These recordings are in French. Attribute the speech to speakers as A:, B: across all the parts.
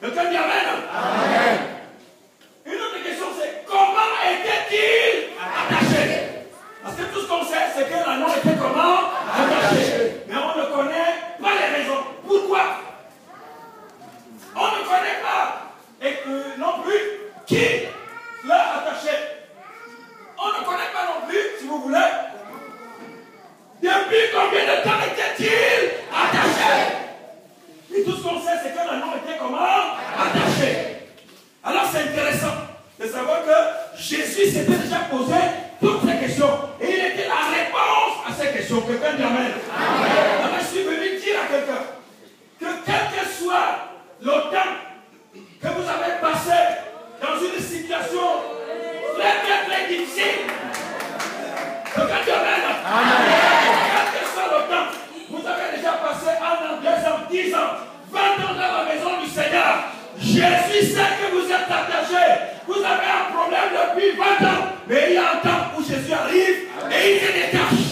A: Quelqu'un dit Amen. Amen. Une autre question, c'est comment était-il attaché? Parce que tout ce qu'on sait, c'est que l'anneau était comment? Attaché. Mais on ne connaît pas les raisons. Pourquoi? On ne connaît pas. Et non plus qui l'a attaché. On ne connaît pas non plus, si vous voulez. Depuis combien de temps était-il attaché? Et tout ce qu'on sait, c'est que l'anneau était comment? Attaché. Alors c'est intéressant de savoir que Jésus s'était déjà posé toutes ces questions. Et il était la réponse à ces questions. Quelqu'un dit Amen. Alors je suis venu dire à quelqu'un que quel que soit le temps que vous avez passé dans une situation très difficile, quelqu'un dit Amen. Quel que soit le temps, vous avez déjà passé 1 an, 2 ans, 10 ans, 20 ans dans la maison du Seigneur. Jésus sait que vous êtes attaché. Vous avez un problème depuis 20 ans. Mais il y a un temps où Jésus arrive et il se détache.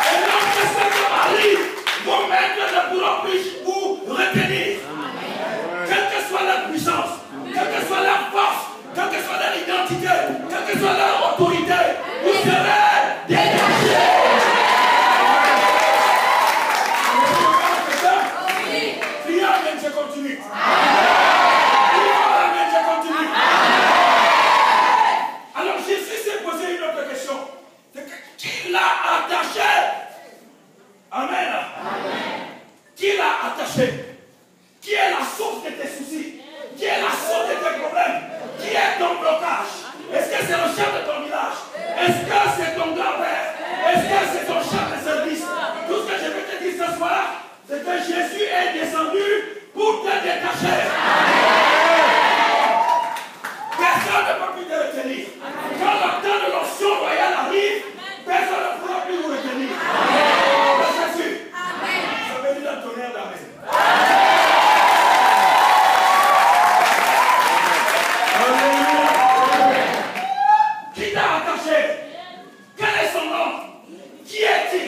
A: Et lorsque ce temps arrive, vos maîtres ne pourront plus vous retenir. Quelle que soit leur puissance, quelle que soit leur force, quelle que soit leur identité, quelle que soit leur autorité, vous serez détachés. Je continue. Je continue. Alors Jésus s'est posé une autre question. C'est que qui l'a attaché? Amen. Qui l'a attaché? Qui est la source de tes soucis? Qui est la source de tes problèmes? Qui est ton blocage? Est-ce que c'est le chef de ton village? Est-ce que c'est ton grand-père? Est-ce que c'est ton chef de service? Tout ce que je vais te dire ce soir, c'est que Jésus est descendu pour te détacher. Personne ne peut plus te retenir. Quand le temps de l'onction royale arrive, personne ne pourra plus vous retenir. Jésus. Ça veut dire un tonnerre d'Amen. Qui t'a attaché? Quel est son nom? Qui est-il?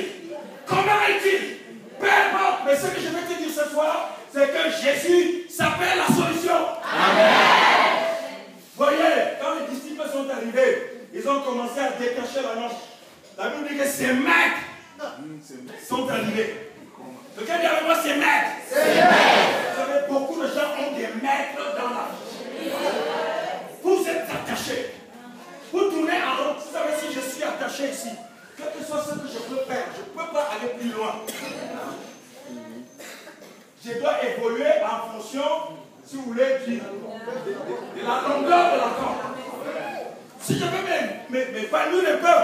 A: Comment est-il? Peu importe, mais ce que je vais te dire ce soir, c'est que Jésus s'appelle la solution. Amen. Voyez, quand les disciples sont arrivés, ils ont commencé à détacher l'anneau. La Bible dit que ces maîtres sont arrivés. Quelqu'un dit avec moi, ces maîtres. Vous savez, beaucoup de gens ont des maîtres dans la vie. Vous êtes attachés. Vous tournez en rond. Vous savez, si je suis attaché ici, quel que soit ce que je peux faire, je ne peux pas aller plus loin. Je dois évoluer en fonction, si vous voulez, de la longueur de la corde. Si je veux m'épanouir un peu,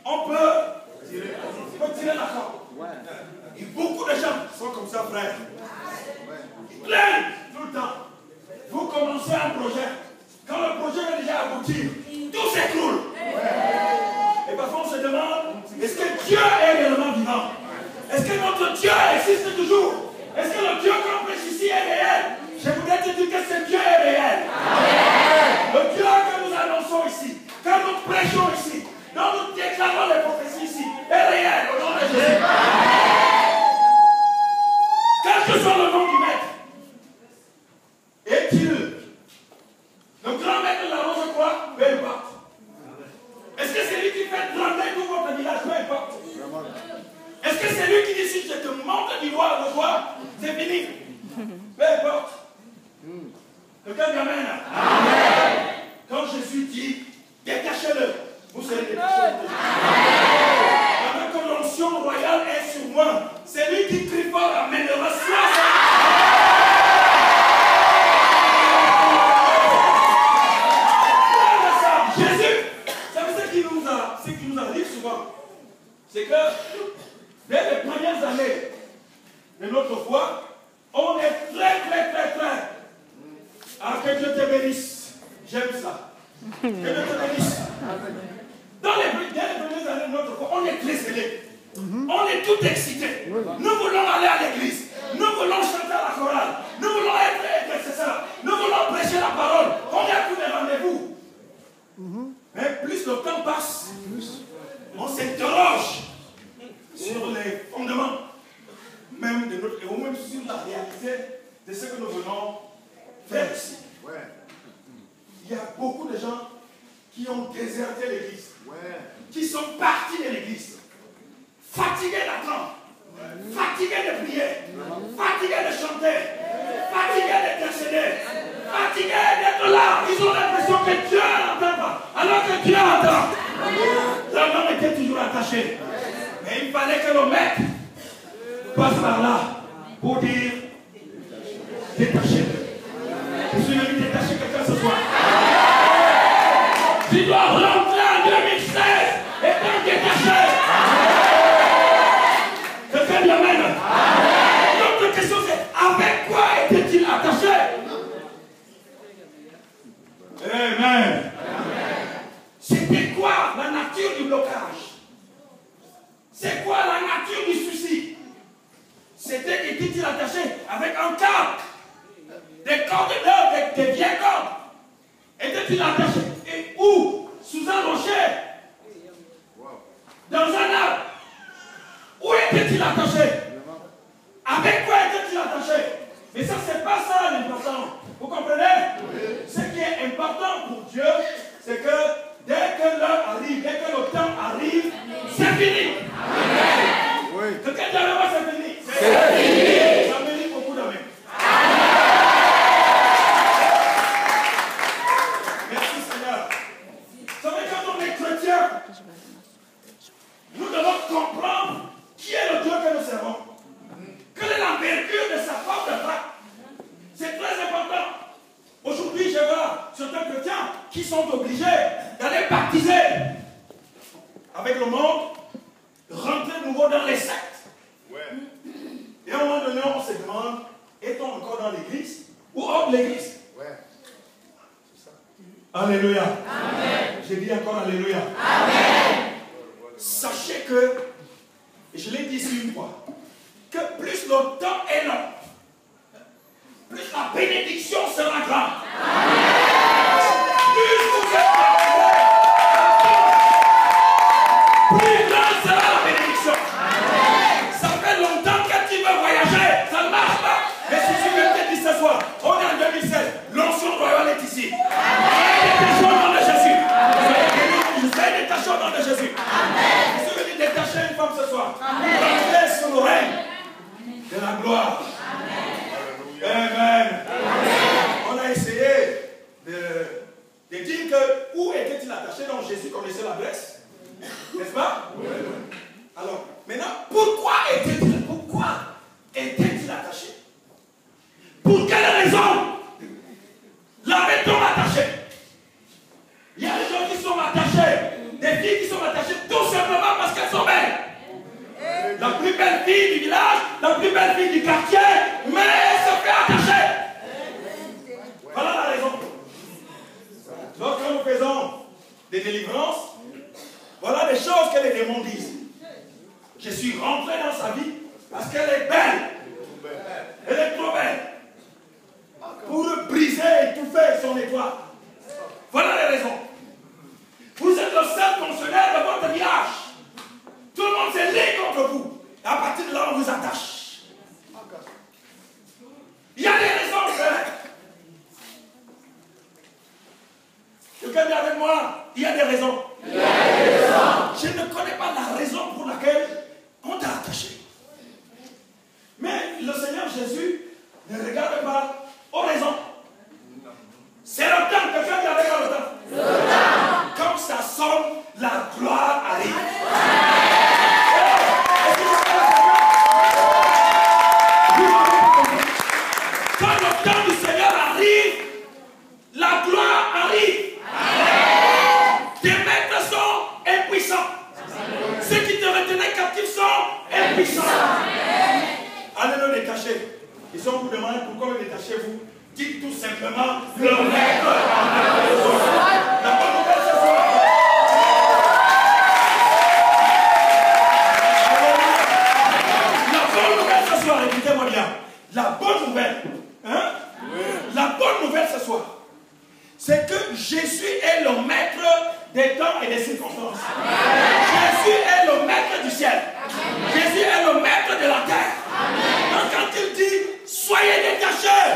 A: on peut tirer la corde. Et beaucoup de gens sont comme ça, frère. Ils plaignent tout le temps. Vous commencez un projet. Quand le projet est déjà abouti, tout s'écroule. Et parfois on se demande, est-ce que Dieu est réellement vivant? Est-ce que notre Dieu existe toujours? Est-ce que le Dieu qu'on prêche ici est réel? Je voudrais te dire que ce Dieu est réel. Amen. Le Dieu que nous annonçons ici, que nous prêchons ici, dont nous déclarons les prophéties ici, est réel au nom de Jésus. Quel que soit le nom du maître, est-il le grand maître de la rose quoi? Peu importe. Est-ce que c'est lui qui fait trembler tout votre village? Peu importe. Est-ce que c'est lui qui dit si je te montre du doigt, le doigt, c'est fini? Peu importe. Quelqu'un dit Amen. Amen. Quand Jésus dit détachez-le, vous serez détachés. Pendant que l'onction royale est sur moi, c'est lui qui crie fort, Amen. Jésus, ce qui nous arrive souvent, c'est que dès les premières années de notre foi, on est très ah, que Dieu te bénisse. J'aime ça. Que Dieu te bénisse. Dès les premières années de notre foi, on est très zélé. On est tout excité. Nous voulons aller à l'église. Nous voulons chanter à la chorale. Nous voulons être intercesseurs. Nous voulons prêcher la parole. On est à tous les rendez-vous. Mais plus le temps passe, on s'interroge sur les fondements même de notre, et même sur la réalité venons faire ici. Il y a beaucoup de gens qui ont déserté l'église, qui sont partis de l'église, fatigués d'attendre, fatigués de prier, fatigués de chanter, fatigués d'intercéder, fatigués d'être là. Ils ont l'impression que Dieu n'entend pas, alors que Dieu entend. L'homme était toujours attaché. Mais il fallait que le maître passe par là pour dire détaché. Je suis venu détacher quelqu'un ce soir. Tu dois rentrer en 2016 étant détaché. Quelqu'un dit amen. L'autre question c'est avec quoi était-il attaché? Amen. C'était quoi la nature du blocage? C'est quoi la nature du souci? C'était était-il attaché avec un câble, des cordes d'or, des vieilles cordes? Était-il attaché et où? Sous un rocher? Dans un arbre? Où était-il attaché? Avec quoi était-il attaché? Mais ça, c'est pas ça l'important. Vous comprenez? Ce qui est important pour Dieu, c'est que dès que l'heure arrive, dès que le temps arrive, c'est fini. Amen. Quelqu'un dit avec moi, c'est fini. C'est fini. Ça mérite beaucoup d'amen. Merci Seigneur. Ça veut dire que quand on est chrétien, nous devons comprendre qui est le Dieu que nous servons. Quelle est l'envergure de sa force de frappe. C'est très important. Aujourd'hui, je vois certains chrétiens qui sont obligés d'aller baptiser avec le monde, rentrer de nouveau dans les sectes. Et à un moment donné, on se demande, est-on encore dans l'église ou hors de l'église? Alléluia. Amen. J'ai dit encore Alléluia. Amen. Sachez que, et je l'ai dit ici une fois, que plus le temps est long, plus la bénédiction sera grande. Plus vous êtes plus grande sera la bénédiction. Ça fait longtemps que tu veux voyager, ça ne marche pas. Mais si tu veux te dire ce soir, on est en 2016, l'onction royale est ici. Soyez détachés au nom de Jésus. Soyez détachés au nom de Jésus. Je suis venu détacher une femme ce soir. Rentrer sur le règne de la gloire. Amen. On a essayé de dire que où était-il attaché? Donc Jésus connaissait l'adresse, n'est-ce pas? Oui. Alors, maintenant, pourquoi était-il attaché? Pour quelle raison l'avait-on attaché? Il y a des gens qui sont attachés, des filles qui sont attachées tout simplement parce qu'elles sont belles. La plus belle fille du village, la plus belle fille du quartier, mais elle se fait attacher. Voilà la raison. Lorsque nous faisons des délivrances, voilà des choses que les démons disent. Je suis rentré dans sa vie parce qu'elle est belle. Elle est trop belle. Pour briser et étouffer son étoile. Voilà les raisons. Vous êtes le seul fonctionnaire de votre village. Tout le monde s'est lié contre vous. Et à partir de là, on vous attache. Il y a des raisons, frère. Quelqu'un dit avec moi, il y a des raisons. Il y a des raisons. Je ne connais pas la raison pour laquelle on t'a attaché. Mais le Seigneur Jésus ne regarde pas aux raisons. C'est le temps. Quelqu'un dit avec moi le temps. Le temps. Quand ça sonne, la gloire arrive. Quand le temps du Seigneur arrive, la gloire arrive. Tes maîtres sont impuissants. Ceux qui te retenaient captifs sont impuissants. Allez le détacher. Ils ont vous demandé pourquoi le détachez-vous. Dites tout simplement le maître a besoin. La bonne nouvelle ce soir. La bonne nouvelle ce soir, écoutez-moi bien. La bonne nouvelle, hein? La bonne nouvelle ce soir, c'est que Jésus est le maître des temps et des circonstances. Jésus est le maître du ciel. Jésus est le maître de la terre. Donc quand il dit soyez détachés,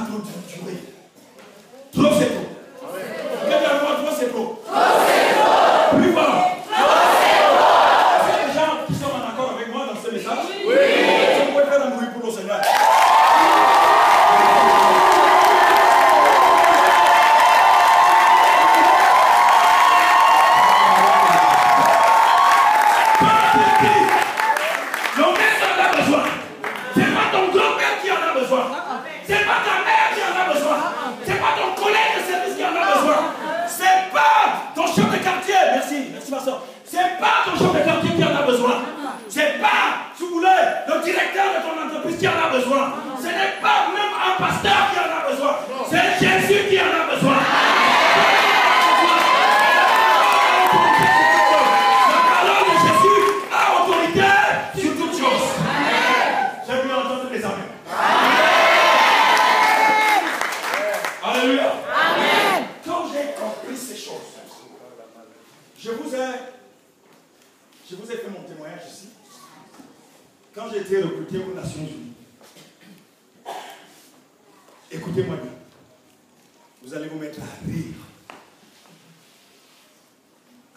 A: trop duré. Trop c'est trop. Quelqu'un voit trop c'est trop. Plus fort. Est-ce que les gens qui sont en accord avec moi dans ce message? Oui. Vous pouvez faire un bruit pour le Seigneur.
B: C'est pas ta mère qui en a besoin. C'est pas ton collègue de service qui en a besoin. C'est pas ton chef de quartier. Merci ma soeur. C'est pas ton chef de quartier qui en a besoin. C'est pas, si vous voulez, le directeur de ton entreprise qui en a besoin. Ce n'est pas même un pasteur qui en a besoin. C'est Jésus qui en a besoin. La parole de Jésus a autorité sur toutes choses. J'ai bien entendu les amis. Alléluia. Amen. Quand j'ai compris ces choses, je vous ai fait mon témoignage ici. Quand j'ai été recruté aux Nations Unies, écoutez-moi bien. Vous allez vous mettre à rire.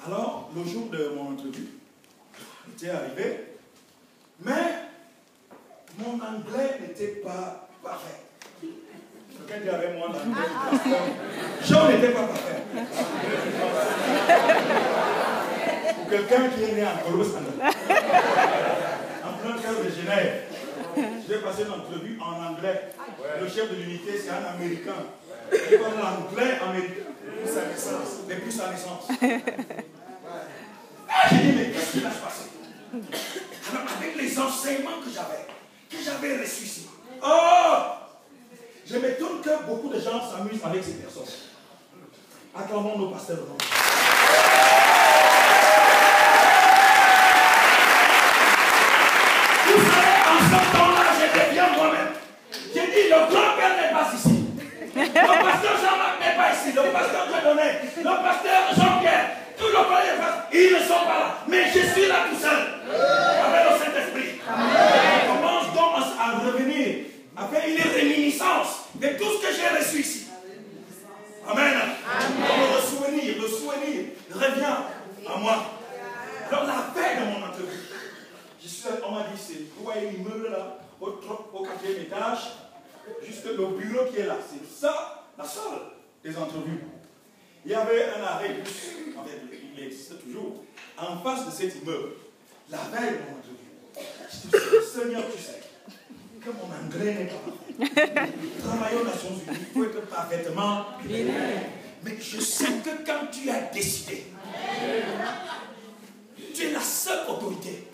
B: Alors, le jour de mon entrevue, j'étais arrivé, mais mon anglais n'était pas parfait. Quelqu'un dit avec moi l'anglais. Jean n'était pas parfait. Pour quelqu'un qui est né en Colosse, en plein cœur de Genève, je vais passer l'entrevue en anglais. Le chef de l'unité, c'est un Américain. Il parle l'anglais américain. Depuis sa naissance. J'ai dit, mais qu'est-ce qui va se passer? Alors, avec les enseignements que j'avais reçus ici. Oh! Je m'étonne que beaucoup de gens s'amusent avec ces personnes. Acclamons nos pasteurs. Vous savez, en ce temps-là, j'étais bien moi-même. J'ai dit, le grand-père n'est pas ici. Le pasteur Jean-Marc n'est pas ici. Le pasteur Dieudonné, le pasteur Jean-Pierre, tout le collège, ils ne sont pas là. Mais je suis là tout seul. Avec le Saint-Esprit. On commence donc à revenir, à faire une réminiscence de tout ce que j'ai reçu ici. Amen. Le souvenir revient à moi. Alors la veille de mon entrevue, on m'a dit, vous voyez l'immeuble là, au 4e étage, juste le bureau qui est là. C'est ça, la salle des entrevues. Il y avait un arrêt bus, en fait, il existe toujours, en face de cet immeuble. La veille de mon entrevue, je dis, Seigneur, tu sais que mon anglais n'est pas parfait. Travailler aux Nations Unies, il faut être parfaitement bilingue. Mais je sais que quand tu as décidé, tu es la seule autorité.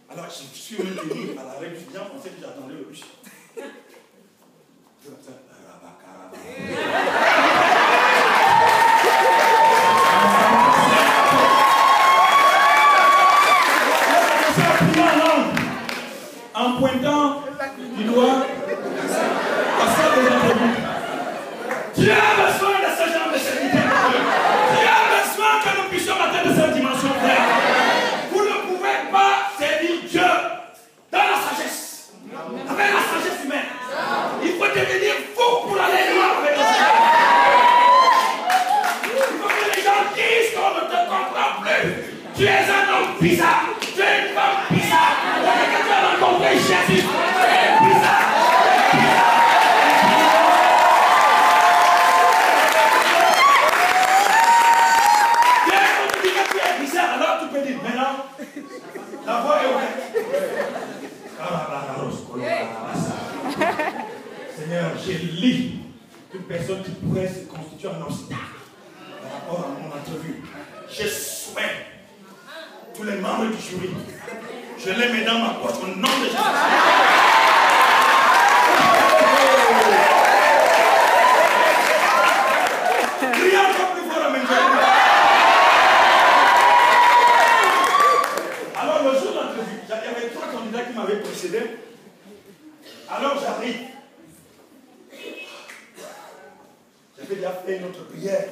B: Alors je suis venu à l'arrêt bus, bien pensé que j'attendais le bus. En pointant du doigt à ça des entrevues. Tu as besoin de ce genre de serviteur. Tu as besoin que nous puissions atteindre cette dimension, frère. Vous ne pouvez pas servir Dieu dans la sagesse, avec la sagesse humaine. Il faut devenir fou pour aller loin avec le Seigneur. Il faut que les gens disent qu'on ne te comprend plus. Tu es un homme bizarre. Tu es une femme bizarre. Tu as rencontré Jésus. Tu es bizarre. Tu es bizarre. Alors tu peux dire, maintenant, la voix est ouverte. Seigneur, j'ai lu une personne qui pourrait se constituer un obstacle par rapport à mon entrevue. Je souhaite tous les membres du jury. Je les mets dans ma poche au nom de Jésus. Criez encore plus fort, amen. Alors le jour de l'entrevue, il y avait 3 candidats qui m'avaient précédé. Alors j'arrive. J'avais déjà fait notre prière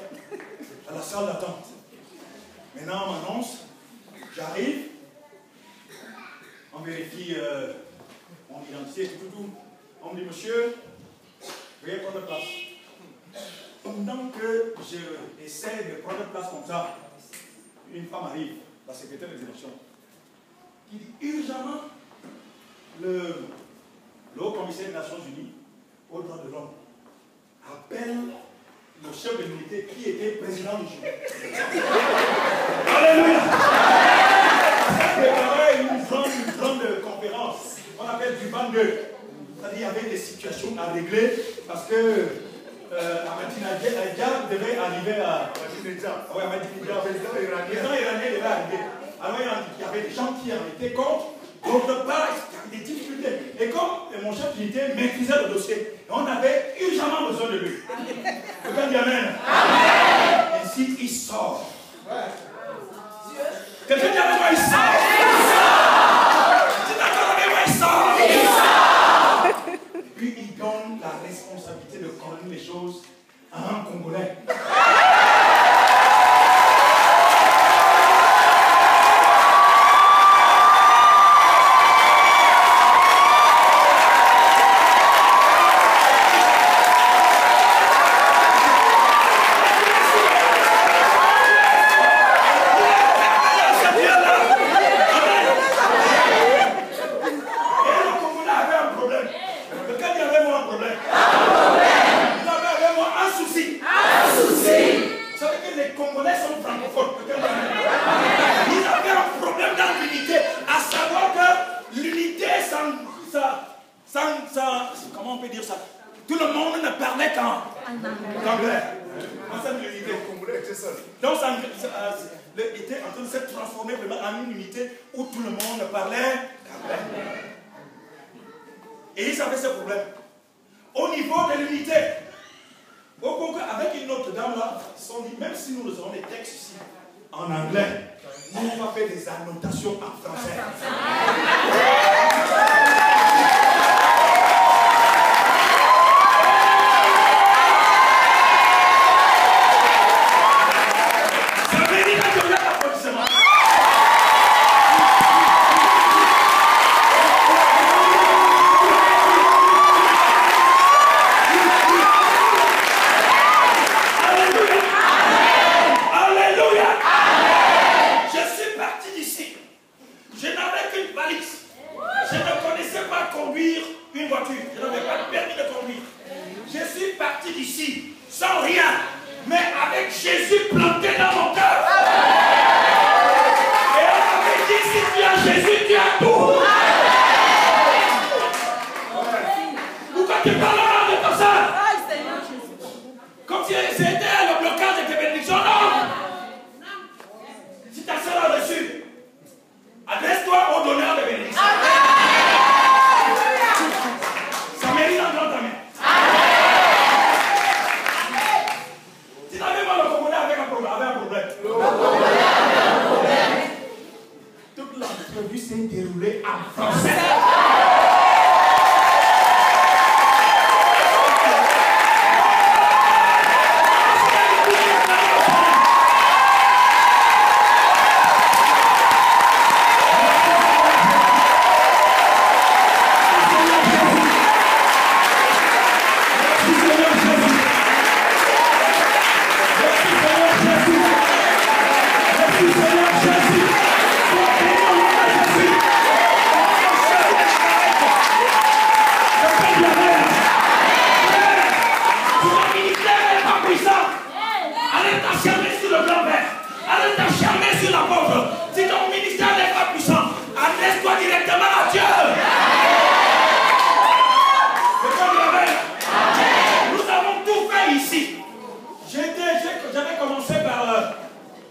B: à la salle d'attente. Maintenant on m'annonce. J'arrive, on vérifie mon identité, tout. On me dit, monsieur, Veuillez prendre place. Pendant que je essaie de prendre place comme ça, une femme arrive, la secrétaire des élections, qui dit urgemment le haut commissaire des Nations Unies aux droits de l'homme appelle le chef de l'unité qui était président du jury. Alléluia! Ça préparait une grande conférence, on appelle du ban 2. C'est-à-dire qu'il y avait des situations à régler parce que Ahmadinejad devait arriver à Ahmadinejad, le président iranien devait arriver. Alors il y avait des gens qui en étaient contre, d'autre part il y avait des difficultés. Et comme mon chef d'unité maîtrisait le dossier, on avait urgemment besoin de lui. Quelqu'un dit Amen. Ainsi il sort. Quelqu'un dit avec moi il sort. C'est d'accord avec moi il sort. Et puis il donne la responsabilité de coordonner les choses à un Congolais. Comment on peut dire ça? Tout le monde ne parlait qu'anglais. Donc ça était en train de se transformer vraiment en une unité où tout le monde parlait qu'anglais. Et ils avaient ce problème. Au niveau de l'unité, avec une autre dame là, ils se sont dit, même si nous avons des textes ici en anglais, nous on va faire des annotations en français.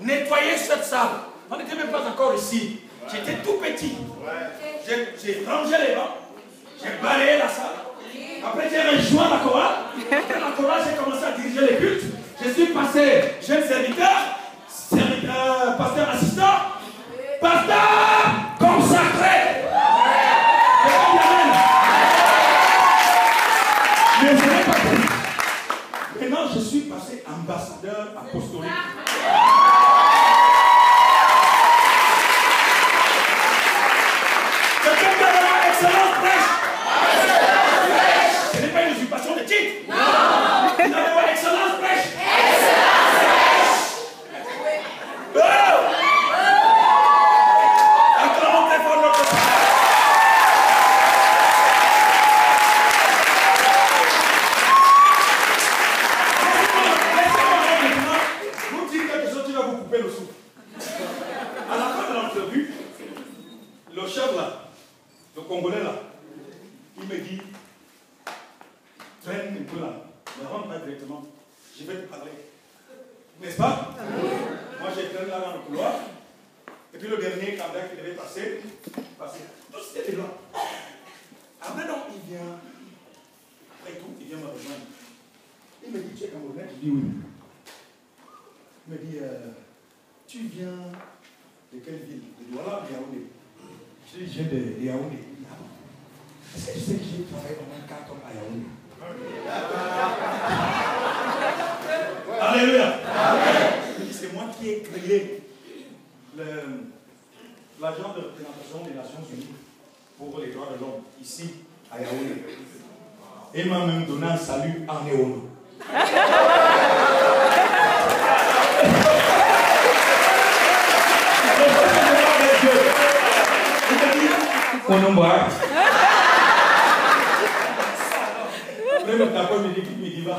B: Nettoyer cette salle. On n'était même pas encore ici. J'étais tout petit. J'ai rangé les bancs. J'ai balayé la salle. Après, j'ai rejoint la chorale. Après la chorale, j'ai commencé à diriger les cultes. Je suis passé jeune serviteur, pasteur assistant, pasteur consacré. Mais je n'ai pas compris. Maintenant, je suis passé ambassadeur apostolique. Excellente prêche. Ce n'est pas une usurpation de dites. Non. Vous n'avez pas excellence prêche. Acclamons très fort notre Seigneur. Vous dites quelque chose, tu vas vous couper le souffle. À la fin de l'entrevue, le chef là, le Congolais là, il me dit, traîne un peu là, ne rentre pas directement, je vais te parler. N'est-ce pas? Moi j'ai traîné là dans le couloir, et puis le dernier candidat qui devait passer. Tout c'était des blancs. Après donc il vient, après tout, il vient me rejoindre. Il me dit, tu es Congolais? Je dis oui. Il me dit, tu viens de quelle ville? De Douala ou de Yaoundé? Je dis, je viens de Yaoundé. Est-ce que tu sais que j'ai travaillé pendant 4 ans à Yaoundé? Alléluia. C'est moi qui ai créé l'agent de représentation des Nations Unies pour les droits de l'homme ici à Yaoundé. Et m'a même donné un salut en néono. On en voit. Après le tapon me dit, va.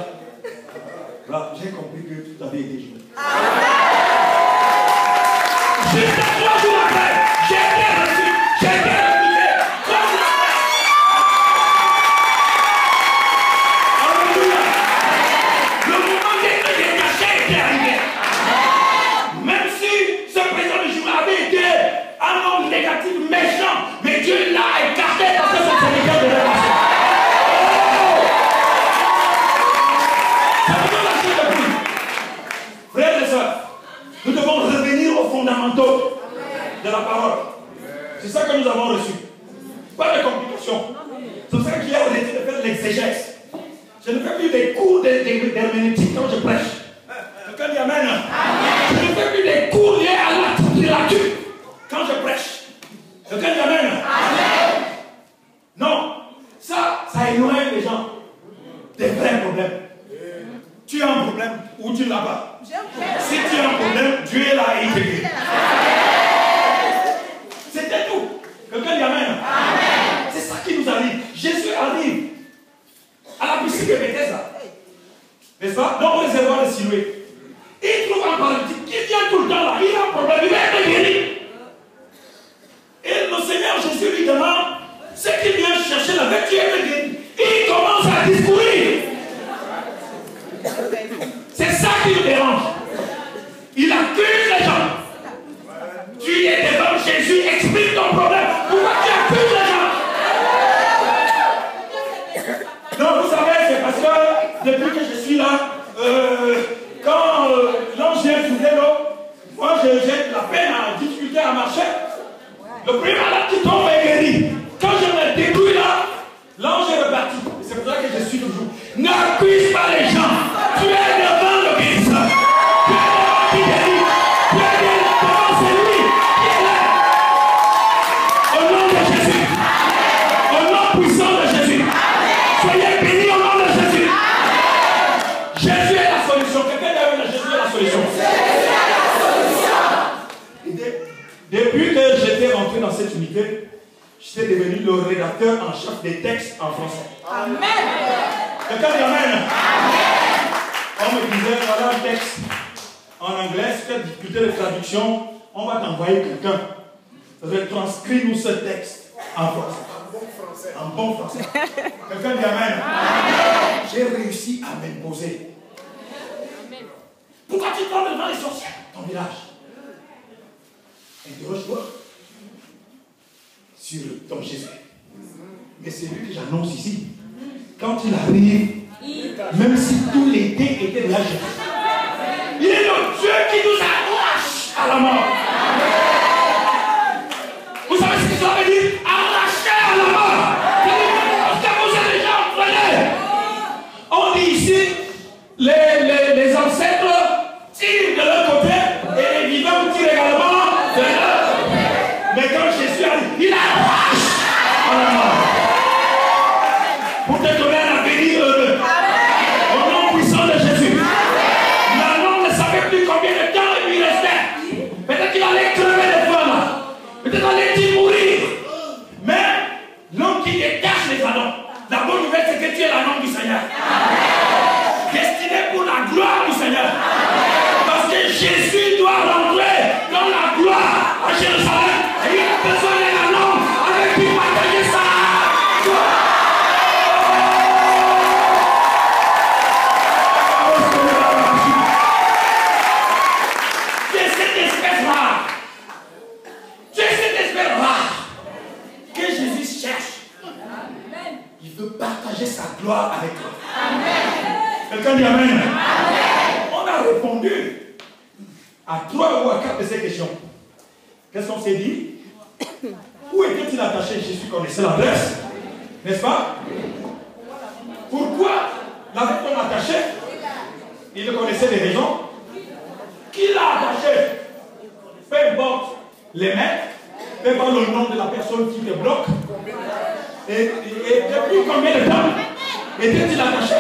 B: Voilà, j'ai compris que tout avait été joué. Juste 3 jours après, j'ai été reçu, j'ai été recruté. Alléluia. Le moment des cachets était arrivé. Même si ce président du jour avait été un homme négatif, méchant, mais Dieu l'a écarté parce que son Seigneur de la nation. Frères et sœurs, nous devons revenir aux fondamentaux de la parole. C'est ça que nous avons reçu. Pas de complications. C'est pour ça qu'il y a arrêté de faire l'exégèse. Je ne fais plus des cours d'herméneutique quand je prêche. Quelqu'un dit Amen. Je ne fais plus des cours liés à la littérature quand je prêche. Quelqu'un dit Amen. Non. Ça éloigne les gens des vrais problèmes. Tu as un problème ou tu ne l'as pas. Si tu as un problème, Dieu est là et il te guérit. C'était tout. Quelqu'un dit Amen. C'est ça qui nous arrive. Jésus arrive à la piscine de Bethesda. N'est-ce pas? Dans le réservoir de Siloé. Il trouve un paralytique qui vient tout le temps là. Il a un problème, il va être guéri. Et le Seigneur Jésus lui demande ce qu'il vient chercher là, tu es guéri. Il commence à discourir. C'est ça qui nous dérange. Il accuse les gens. Tu es devant Jésus, explique ton problème. Pourquoi tu accuses les gens? Non, vous savez, c'est parce que depuis que je suis là, quand l'ange vient soulever l'eau, moi j'ai de la peine à difficulté à marcher. Le premier malade qui tombe est guéri. Quand je me débrouille là, l'ange est reparti. C'est pour ça que je suis toujours. N'accuse pas les gens. Tu es devant le guérisseur. Tu es devant qui guérit. Tu es devant celui qui est là. Au nom de Jésus. Au nom puissant de Jésus. Soyez bénis au nom de Jésus. Jésus est la solution. Quelqu'un dit que Jésus est la solution. Depuis que j'étais rentré dans cette unité, j'étais devenu le rédacteur en chef des textes en français. Amen. Quelqu'un dit Amen. On me disait, voilà un texte en anglais, si tu as difficulté de traduction, on va t'envoyer quelqu'un. Retranscris-nous ce texte en français. En bon français. Quelqu'un dit Amen. J'ai réussi à m'imposer. Pourquoi tu tombes devant les sorciers? Ton village. Interroge-toi sur ton Jésus. Mais c'est lui que j'annonce ici. Quand il arrive, même si tout l'été était de la Jésus, il est le Dieu qui nous arrache à la mort. Vous savez ce que ça veut dire? Arracher à la mort. Parce que vous êtes déjà entraînés. On dit ici, les ancêtres tirent de leur côté et les vivants tirent également de leur côté. Mais quand Jésus arrive, il arrache à la mort. Pour te donner un avenir heureux. Quelqu'un dit Amen. Amen. On a répondu à 3 ou à 4 de ces questions. Qu'est-ce qu'on s'est dit? Où était-il attaché? Jésus connaissait l'adresse, n'est-ce pas? Pourquoi l'avait-on attaché? Il connaissait les raisons. Qui l'a attaché? Peu importe les maîtres, peu importe le nom de la personne qui te bloque. Et depuis combien de temps était-il attaché?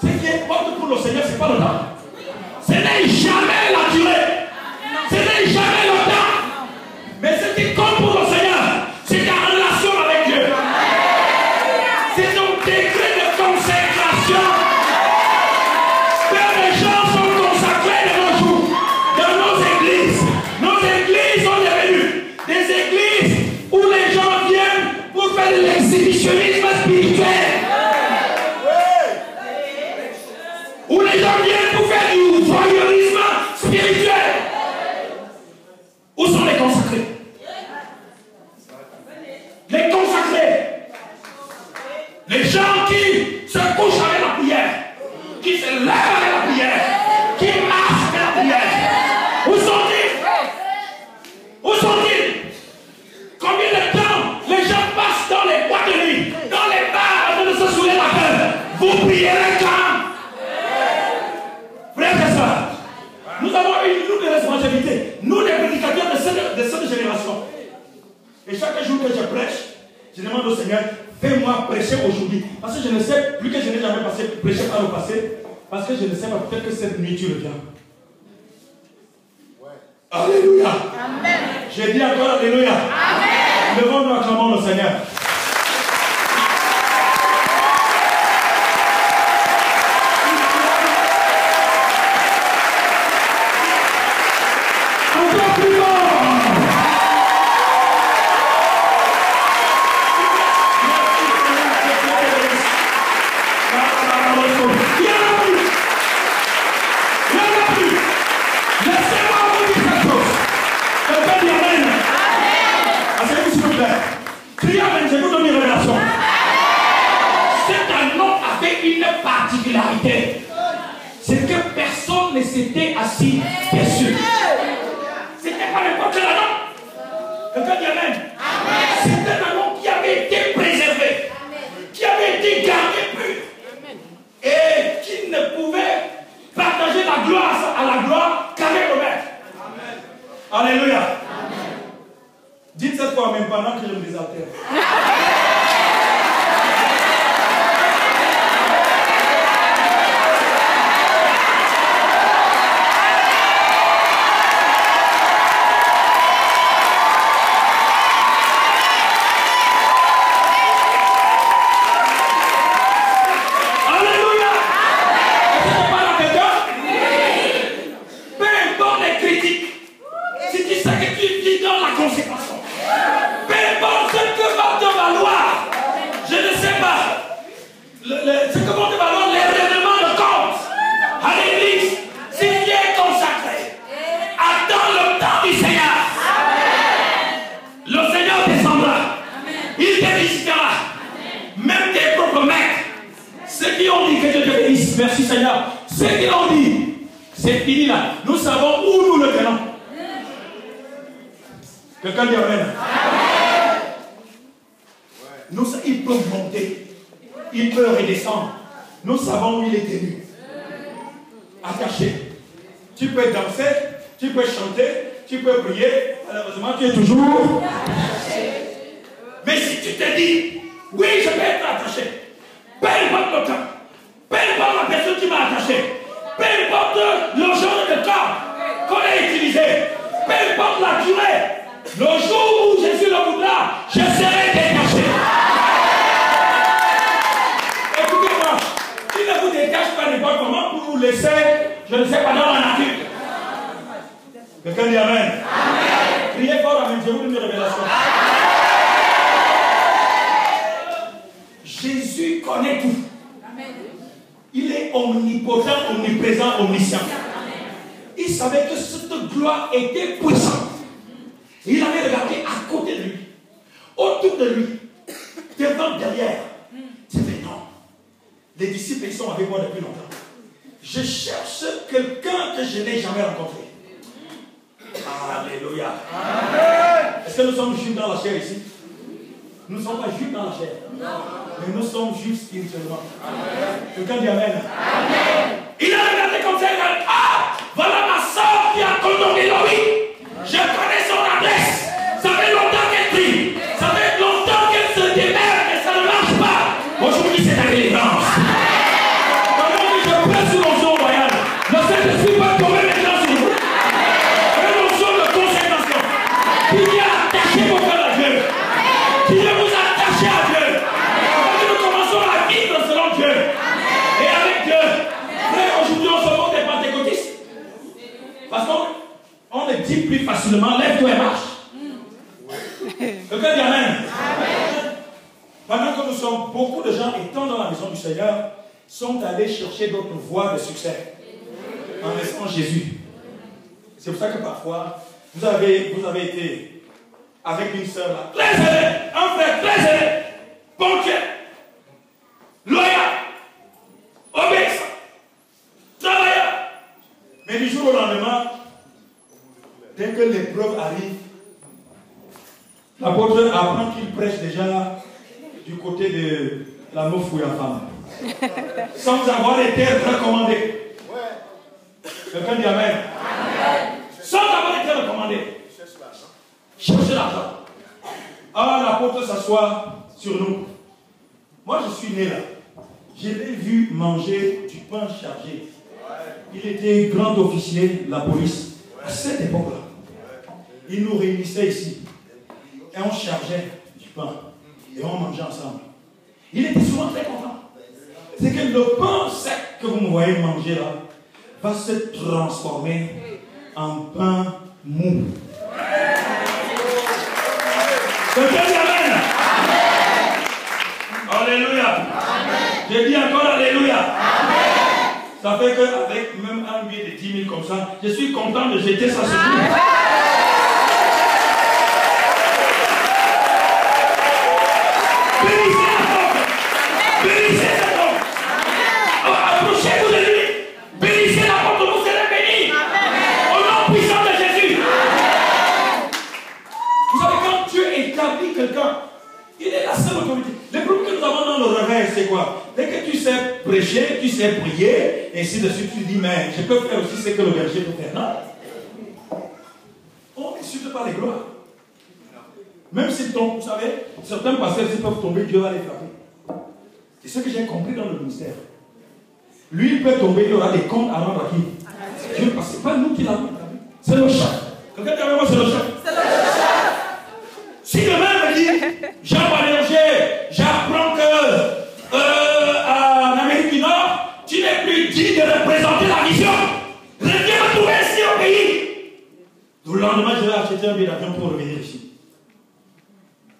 B: Ce qui importe pour le Seigneur, ce n'est pas le temps. Ce n'est jamais la durée. Ce n'est jamais le temps. Mais ce qui compte pour le Seigneur, c'est ta relation avec Dieu. C'est ton décret de consécration. Père, les gens sont consacrés de nos jours dans nos églises. Nos églises sont devenues des églises où les gens viennent pour faire de l'exhibitionnisme spirituel. Où les gens viennent pour faire du voyeurisme spirituel. Où sont les consacrés? Les consacrés. Les gens qui se couchent avec la prière, qui se lèvent avec la prière, qui marchent avec la prière. Où sont-ils? Où sont-ils? Combien de temps les gens passent dans les boîtes de nuit, dans les bars, afin de se soulever la peur? Vous prierez quand? Frères et sœurs, nous avons une lourde responsabilité, nous les prédicateurs de cette génération. Et chaque jour que je prêche, je demande au Seigneur, fais-moi prêcher aujourd'hui. Parce que je ne sais plus que je n'ai jamais prêché par le passé, parce que je ne sais pas, peut-être que cette nuit tu reviens. Ouais. Alléluia. Amen. J'ai dit encore Alléluia. Amen. Levons-nous, acclamons le Seigneur. C'est que personne ne s'était assis dessus. C'était pas n'importe quel nom. Quelqu'un dit Amen. C'était un nom qui avait été préservé, qui avait été gardé pur, et qui ne pouvait partager la gloire à la gloire qu'avec le Maître. Alléluia. Dites cette fois même pendant que je me désaltère. Merci Seigneur. Ce qu'ils ont dit, c'est fini là. Nous savons où nous le tenons. Quelqu'un dit Amen. Nous, il peut monter, il peut redescendre. Nous savons où il est tenu. Attaché. Tu peux danser, tu peux chanter, tu peux prier. Malheureusement, tu es toujours attaché. Mais si tu te dis, oui, je vais être attaché, peu importe le temps. Peu importe la personne qui m'a attaché, peu importe le genre de corps qu'on a utilisé, peu importe la durée, le jour où Jésus le voudra, je serai détaché. Écoutez-moi, il ne vous détache pas n'importe comment pour vous laisser, je ne sais pas, dans la nature. Quelqu'un dit Amen. Amen. Priez fort, Amen. Je vous donne une révélation. Jésus connaît tout. Il est omnipotent, omniprésent, omniscient. Il savait que cette gloire était puissante. Il avait regardé à côté de lui, autour de lui, devant, derrière. Il dit non. Les disciples, ils sont avec moi depuis longtemps.
A: Je cherche quelqu'un que je n'ai jamais rencontré. Alléluia. Est-ce que nous sommes juifs dans la chair ici? Nous ne sommes pas juifs dans la chair. Mais nous sommes juifs spirituellement. Quelqu'un dit Amen. Il a regardé comme ça, il a dit, ah, voilà ma soeur qui a condamné Loïc. Je connais son adresse. Ça fait longtemps qu'elle prie. Ça fait longtemps qu'elle se démerde et ça ne marche pas. Aujourd'hui, c'est la délivrance. Pendant que je presse sur l'onction royale, le Saint-Esprit va tomber maintenant sur vous. Une onction de consécration. Qui vient attacher vos cœurs à Dieu. Qui vient vous attacher à Dieu. Parce que nous commençons à vivre selon Dieu. Et avec Dieu. Frère, aujourd'hui, on se montre des pentecôtistes. Parce qu'on ne dit plus facilement, lève-toi et marche. Quelqu'un dit Amen. Pendant que nous sommes, beaucoup de gens étant dans la maison du Seigneur, sont allés chercher d'autres voies de succès en laissant Jésus. C'est pour ça que parfois, vous avez été avec une sœur là, très zélé, un frère très zélé, ponctuel, loyal, obéissant, travailleur. Mais du jour au lendemain, dès que l'épreuve arrive, l'apôtre apprend qu'il prêche déjà du côté de la Mofouya femme. Sans avoir été recommandé. Quelqu'un dit Amen. Sans avoir été recommandé. Chercher l'argent. Ah, l'apôtre s'assoit sur nous. Moi, je suis né là. Je l'ai vu manger du pain chargé. Il était grand officier de la police. À cette époque-là, il nous réunissait ici. Et on chargeait du pain. Et on mangeait ensemble. Il était souvent très content. C'est que le pain sec que vous me voyez manger là va se transformer en pain mou. Quelqu'un dit Amen. Alléluia. J'ai dit encore Alléluia. Ça fait qu'avec même un billet de 10 000 comme ça, je suis content de jeter ça sur vous. Bénissez la porte. Bénissez cet homme. Approchez-vous de lui. Bénissez la porte, vous serez bénis. Au nom puissant de Jésus. Vous savez, quand Dieu établit quelqu'un, il est la seule autorité. Le problème que nous avons dans le réveil, c'est quoi? Dès que tu sais prêcher, tu sais prier, et ainsi de suite, tu dis, mais je peux faire aussi ce que le berger peut faire. Non. On n'insulte pas les gloires. Même s'ils tombent, vous savez, certains pasteurs, s'ils peuvent tomber, Dieu va les frapper. C'est ce que j'ai compris dans le ministère. Lui, il peut tomber, il aura des comptes à rendre à qui? Dieu, parce que ce n'est pas nous qui l'avons établi. C'est le chef. Quelqu'un dit avec moi, c'est le chef. C'est le chef. Si demain me dit, Jean Valénger, j'apprends que en Amérique du Nord, tu n'es plus digne de représenter la mission. Reviens me trouver ici au pays. Donc, le lendemain, je vais acheter un billet d'avion pour revenir ici.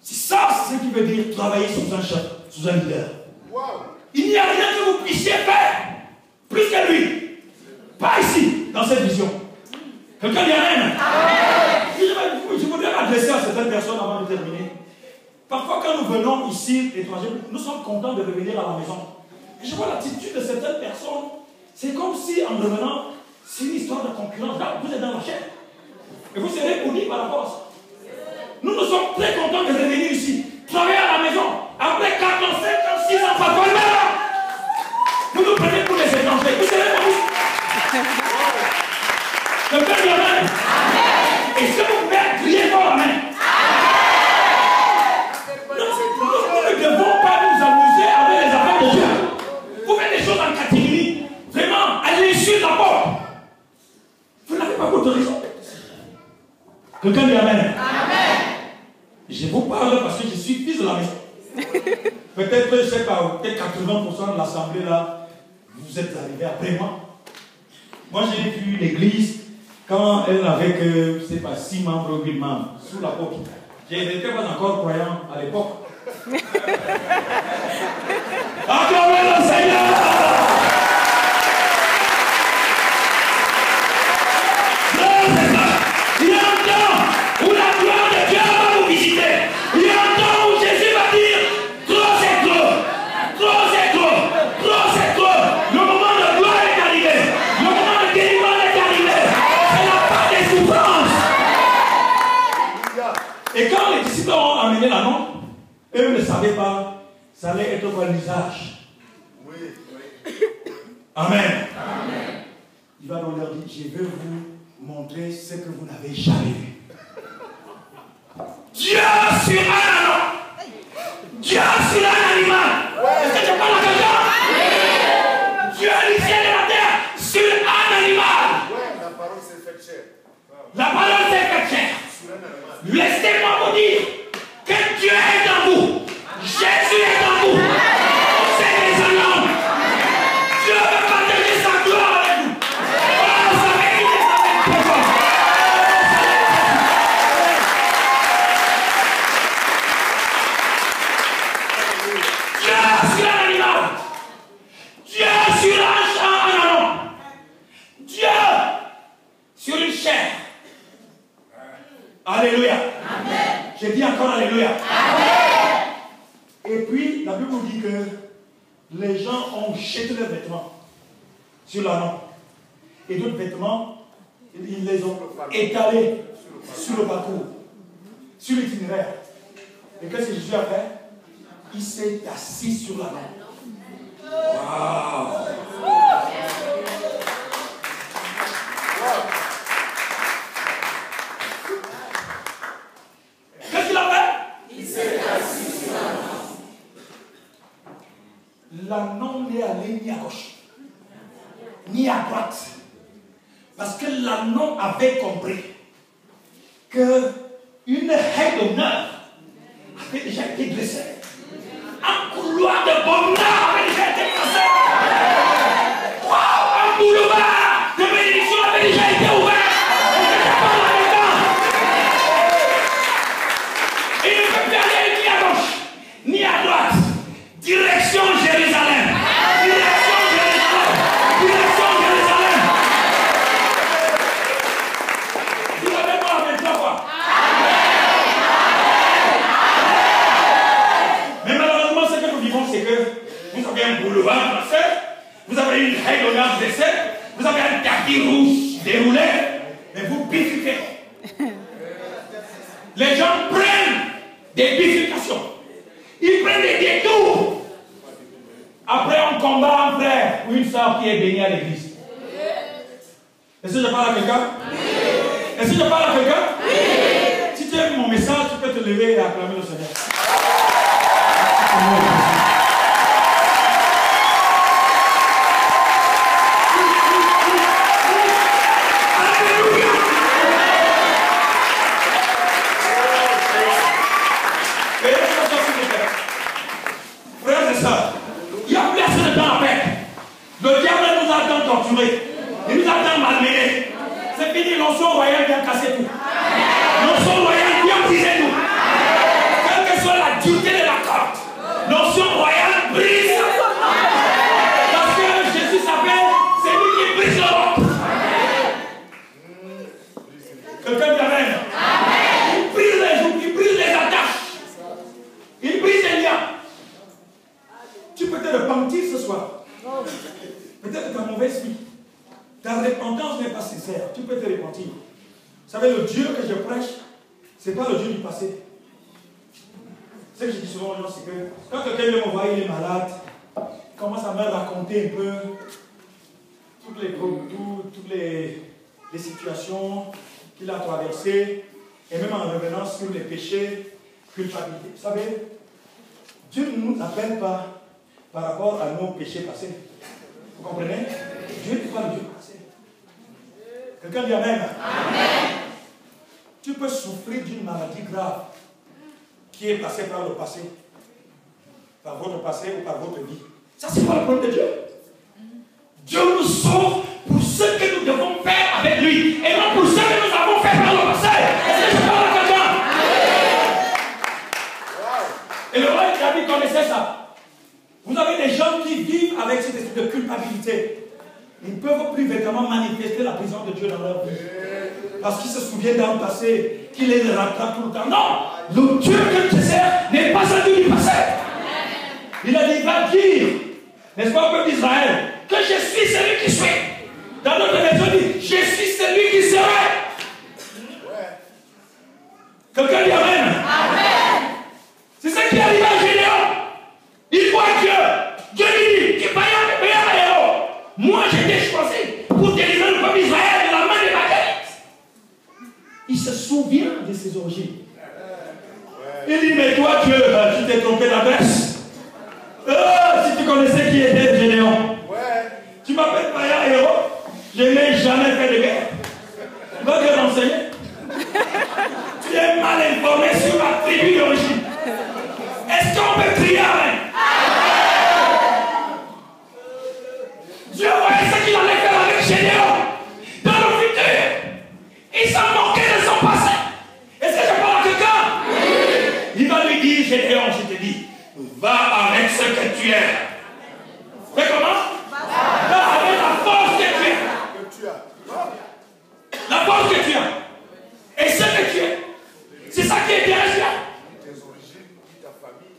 A: C'est ça, c'est ce qui veut dire travailler sous un chef, sous un leader. Wow. Il n'y a rien que vous puissiez faire plus que lui. Pas ici, dans cette vision. Quelqu'un dit Amen. Je voudrais m'adresser à certaines personnes avant de terminer. Parfois, quand nous venons ici, étrangers, nous sommes contents de revenir à la maison. Et je vois l'attitude de certaines personnes. C'est comme si, en revenant, c'est une histoire de concurrence. Là, vous êtes dans la chair. Et vous serez puni par rapport à ça. Nous sommes très contents de revenir ici, travailler à la maison. Après 4 ans, 5 ans, 6 ans, parfois, vous nous prenez pour les étrangers. Vous savez pas où? Le Père dit Amen. Est-ce que vous pouvez crier fort Amen? Nous ne devons pas nous amuser avec les affaires de Dieu. Vous faites des choses en catégorie. Vraiment, allez sur la porte. Vous n'avez pas votre raison. Quelqu'un dit Amen. Je vous parle parce que je suis fils de la maison. Peut-être, je ne sais pas, peut-être 80% de l'assemblée là, vous êtes arrivés après moi. Moi, j'ai vu l'église quand elle n'avait que, je ne sais pas, 6 membres ou 8 membres, sous la porte. Je n'étais pas encore croyant à l'époque. Acclamez le Seigneur! Il y a un temps où la gloire de Dieu va vous visiter. Il y a un temps où Jésus va dire trop c'est trop, trop c'est trop, trop c'est trop. Le moment de gloire est arrivé. savaient pas, ça allait être quoi l'usage.
B: Oui.
A: Amen. Amen. Il va donc leur dire, je vais vous montrer ce que vous n'avez jamais vu. Dieu sur un anneau. Dieu sur un animal. Est-ce que tu parles à quelqu'un? Dieu du ciel et la terre sur un animal.
B: La parole s'est faite chair.
A: La parole s'est faite chair. Laissez-moi vous dire que Dieu est en vous. Jésus est en vous. C'est des hommes. Dieu veut partager sa gloire avec vous. Oh, ça va quitter ça avec personne. Dieu sur un animal. Dieu sur un anneau. Dieu sur une chair. Alléluia. Amen. J'ai dit encore Alléluia. Amen. Et puis, la Bible nous dit que les gens ont jeté leurs vêtements sur l'anneau. Et d'autres vêtements, ils les ont étalés sur le parcours, sur l'itinéraire. Et qu'est-ce que Jésus a fait? Il s'est assis sur l'anneau. Waouh! Qu'est-ce qu'il a fait? Il s'est assis sur l'anneau. L'anneau n'est allé ni à gauche, ni à droite. Parce que l'anneau avait compris qu'une haie d'honneur avait déjà été dressée. Un couloir de bonheur avait déjà été tracé. Wow, un boulevard de bénédiction avait déjà été ouvert. Il ne peut plus aller ni à gauche, ni à droite. Direction Jérusalem. Direction Jérusalem. Direction Jérusalem. Vous avez moi avec toi. Mais malheureusement, ce que nous vivons, c'est que vous avez un boulevard tracé, vous avez une haie d'honneur dressée, vous avez un tapis rouge déroulé, mais vous bifurquez. Les gens prennent des bifurcations. Ils prennent des détours. Après, on combat un frère ou une soeur qui est bénie à l'église. Est-ce que je parle à quelqu'un? Est-ce que je parle à quelqu'un? Si tu aimes mon message, tu peux te lever et acclamer le Seigneur. Frères et sœurs, il n'y a plus assez de temps à perdre. Le diable nous a tant torturés. Il nous a tant malmenés. C'est fini, l'onction royale vient casser tout. L'onction royale vient briser tout. Quelle que soit la dureté de la corde, l'onction royale brise. Parce que Jésus s'appelle, c'est lui qui brise le roc. Quelqu'un dit Amen. Il brise les joues, il brise les attaches. Il brise les liens. Tu peux te repentir ce soir. Peut-être ta mauvaise vie. Ta repentance n'est pas sincère. Tu peux te repentir. Vous savez, le Dieu que je prêche, ce n'est pas le Dieu du passé. Ce que je dis souvent aux gens, c'est que quand quelqu'un vient me voir, il est malade, il commence à me raconter un peu toutes les situations qu'il a traversées, et même en revenant sur les péchés, culpabilité. Vous savez, Dieu ne nous appelle pas par rapport à nos péchés passés. Vous comprenez? Dieu n'est pas le Dieu passé. Quelqu'un dit Amen. Amen. Tu peux souffrir d'une maladie grave qui est passée par le passé, par votre passé ou par votre vie. Ça, c'est pas le problème de Dieu. Dieu nous sauve pour ce que nous devons faire avec lui et non pour ce que nous avons fait par le passé. Est-ce que je parle à quelqu'un? Et le roi David connaissait ça. Vous avez des gens qui vivent avec cet esprit de culpabilité. Ils ne peuvent plus véritablement manifester la présence de Dieu dans leur vie. Parce qu'ils se souviennent d'un passé qui les rattrape tout le temps. Non! Le Dieu que tu sers n'est pas un Dieu du passé. Il a dit, va dire, n'est-ce pas au peuple d'Israël, que je suis celui qui suis. Dans notre version, dit, je suis celui qui serait. Quelqu'un dit Amen. Amen. C'est ça qui est arrivé à Gédéon. moi j'étais choisi pour délivrer le peuple d'Israël de la main des Madianites. Il se souvient de ses origines. Il dit, mais toi Dieu, tu t'es trompé d'adresse. Si tu connaissais qui était Gédéon. Tu m'appelles païen héros. Je n'ai jamais fait de guerre. Va te renseigner. Tu es mal informé sur ma tribu d'origine. Est-ce qu'on peut crier Amen? Dieu voyait ce qu'il allait faire avec Gédéon. Dans le futur, il s'en moquait de son passé. Est-ce que je parle à quelqu'un? Il va lui dire, Gédéon, je te dis, va avec ce que tu es. Fais comment? Va avec la force que tu es. La force que tu as. Et ce que tu es. C'est ça qui est intéressant.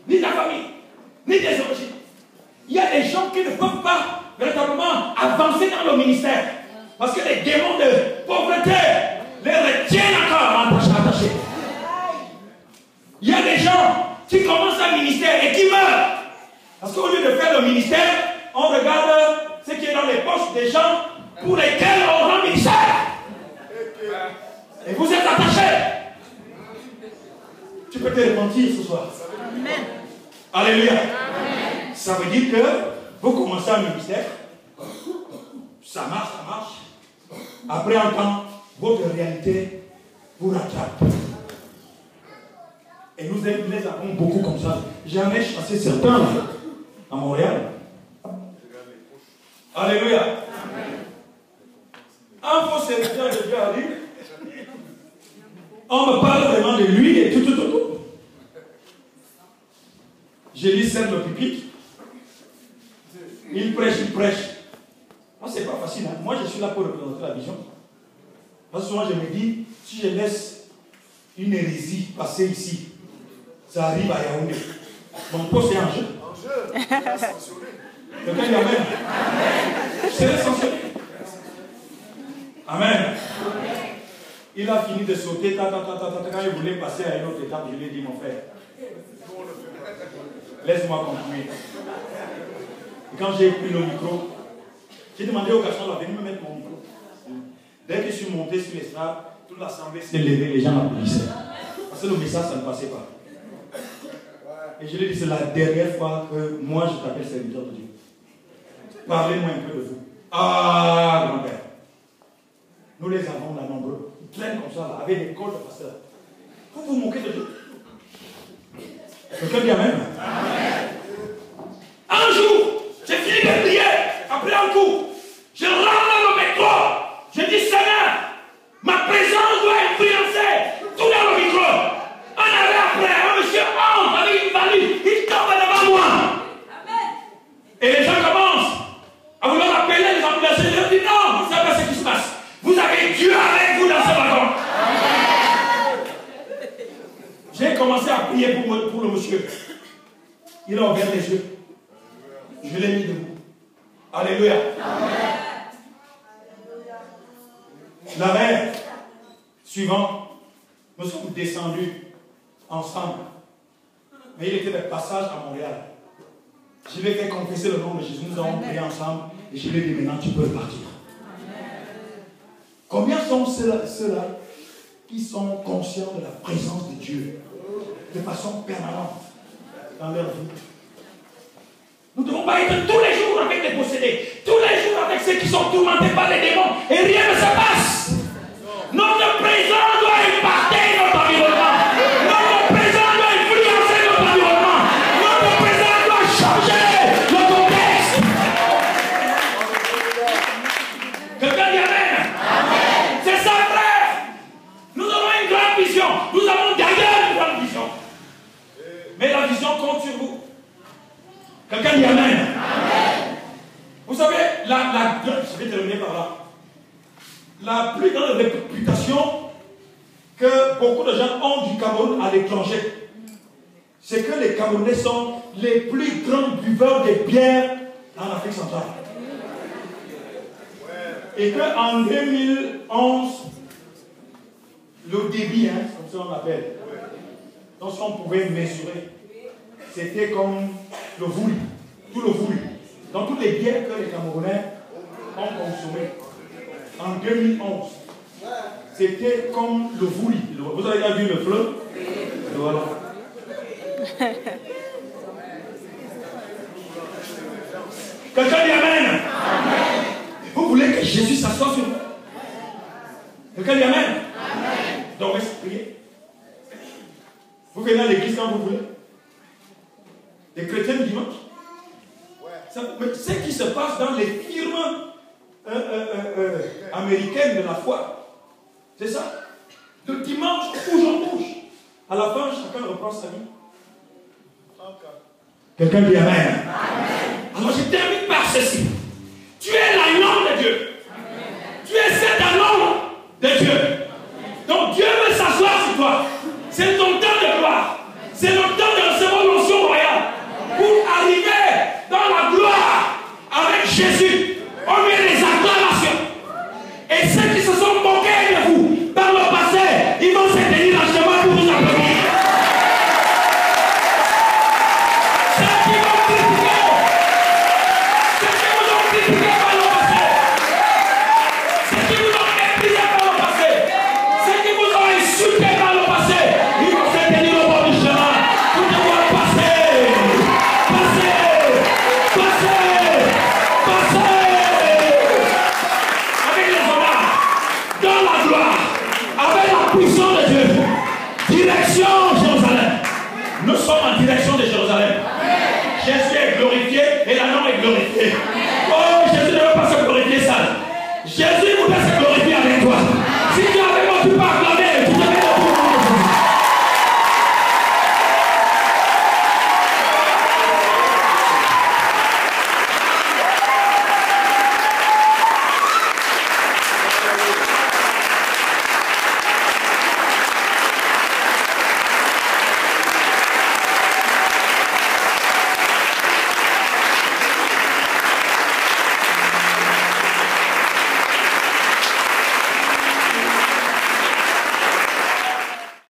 A: Ni ta famille, ni tes origines. Il y a des gens qui ne peuvent pas véritablement avancer dans le ministère. Parce que les démons de pauvreté les retiennent encore attachés. Il y a des gens qui commencent un ministère et qui meurent. Parce qu'au lieu de faire le ministère, on regarde ce qui est dans les poches des gens pour lesquels on rend ministère. Et vous êtes attachés. Tu peux te repentir ce soir. Amen. Alléluia. Amen. Ça veut dire que vous commencez un ministère, ça marche. Après un temps, votre réalité vous rattrape. Et nous les avons beaucoup comme ça. J'en ai chassé certains là, à Montréal. Alléluia. Amen. Un faux serviteur de Dieu a dit, on me parle vraiment de lui et tout. Je lui sers le pupitre. Il prêche. Moi, c'est pas facile. Hein. Moi, je suis là pour représenter la vision. Parce que souvent, je me dis, si je laisse une hérésie passer ici, ça arrive à Yaoundé. Mon poste est en jeu. Quelqu'un dit Amen. Je serai sanctionné. Amen. Il a fini de sauter. Quand il voulait passer à une autre étape, je lui ai dit, mon frère, laisse-moi conclure. Et quand j'ai pris le micro, j'ai demandé au garçon de venir me mettre mon micro. Dès que je suis monté sur l'estrade, toute l'assemblée s'est levée, les gens applaudissaient. Parce que le message, ça ne passait pas. Et je lui ai dit, c'est la dernière fois que moi je t'appelle serviteur de Dieu. Parlez-moi un peu de vous. Ah, grand-père. Nous les avons là nombreux. Ils traînent comme ça, là, avec des cols de pasteur. Vous vous moquez de Dieu. Quelqu'un dit Amen. Un jour, j'ai fini de prier. Après un coup, je rentre dans le métro. Je dis Seigneur, ma présence doit influencer tout dans le micro. Un arrêt après, un monsieur entre avec une valise, il tombe devant moi. Et les gens commencent à vouloir appeler les ambulances. Je leur dis non, vous savez pas ce qui se passe. Vous avez Dieu avec vous dans ce wagon. J'ai commencé à prier pour le monsieur. Il a ouvert les yeux. Je l'ai mis debout. Alléluia. Amen. La mère suivante, nous sommes descendus ensemble. Mais il était de passage à Montréal. Je lui ai fait confesser le nom de Jésus. Nous avons prié ensemble. Et je lui ai dit maintenant tu peux partir. Combien sont ceux-là qui sont conscients de la présence de Dieu de façon permanente dans leur vie? Nous ne devons pas être tous les jours avec les possédés, tous les jours avec ceux qui sont tourmentés par les démons et rien ne se passe. Notre présence doit impacter notre environnement. Notre présence doit influencer notre environnement. Notre présence doit changer le contexte. Quelqu'un dit Amen. C'est ça, frère. Nous avons une grande vision. Nous avons d'ailleurs une grande vision. Mais la vision compte sur vous. Quelqu'un dit Amen. Amen. Vous savez, je vais terminer par là. La plus grande réputation que beaucoup de gens ont du Cameroun à l'étranger, c'est que les Camerounais sont les plus grands buveurs de bière en Afrique centrale. Et qu'en 2011, le débit, comme ça on l'appelle, donc ce qu'on pouvait mesurer, c'était comme le voulu, tout le voulu. Donc toutes les bières que les Camerounais
B: sommet. En 2011. C'était comme le Vouli. Vous avez déjà vu le fleuve? Voilà. Quelqu'un dit Amen. Amen. Vous voulez que Jésus s'assoie sur vous? Quelqu'un dit Amen. Amen. Donc, restez prier. Vous venez à l'église quand vous voulez. Les chrétiens du dimanche. Mais ce qui se passe dans les firmes américaines de la foi, c'est ça. De dimanche, on bouge. À la fin, chacun reprend sa vie. Quelqu'un dit Amen. Amen. Alors je termine par ceci. Tu es l'agneau de Dieu. Amen. Tu es cet agneau de Dieu. Donc Dieu veut s'asseoir sur toi. C'est ton temps de gloire. C'est le temps de recevoir l'onction royale. Pour arriver dans la gloire avec Jésus. On met les acclamations. Et ceux qui se sont moqués de vous par le passé, ils vont se tenir en chemin pour vous applaudir. Ceux qui vont critiquer, ceux qui vous ont critiqué par le passé, ceux qui vous ont méprisé par le passé, ceux qui vous ont insulté par le passé, ils vont se tenir au bord du chemin pour te voir passer. Avec les honneurs, dans la gloire, avec la puissance de Dieu. Direction Jérusalem. Nous sommes en direction de Jérusalem. Jésus est glorifié et l'agneau est glorifié. Oh, Jésus ne veut pas se glorifier seul. Jésus voudrait se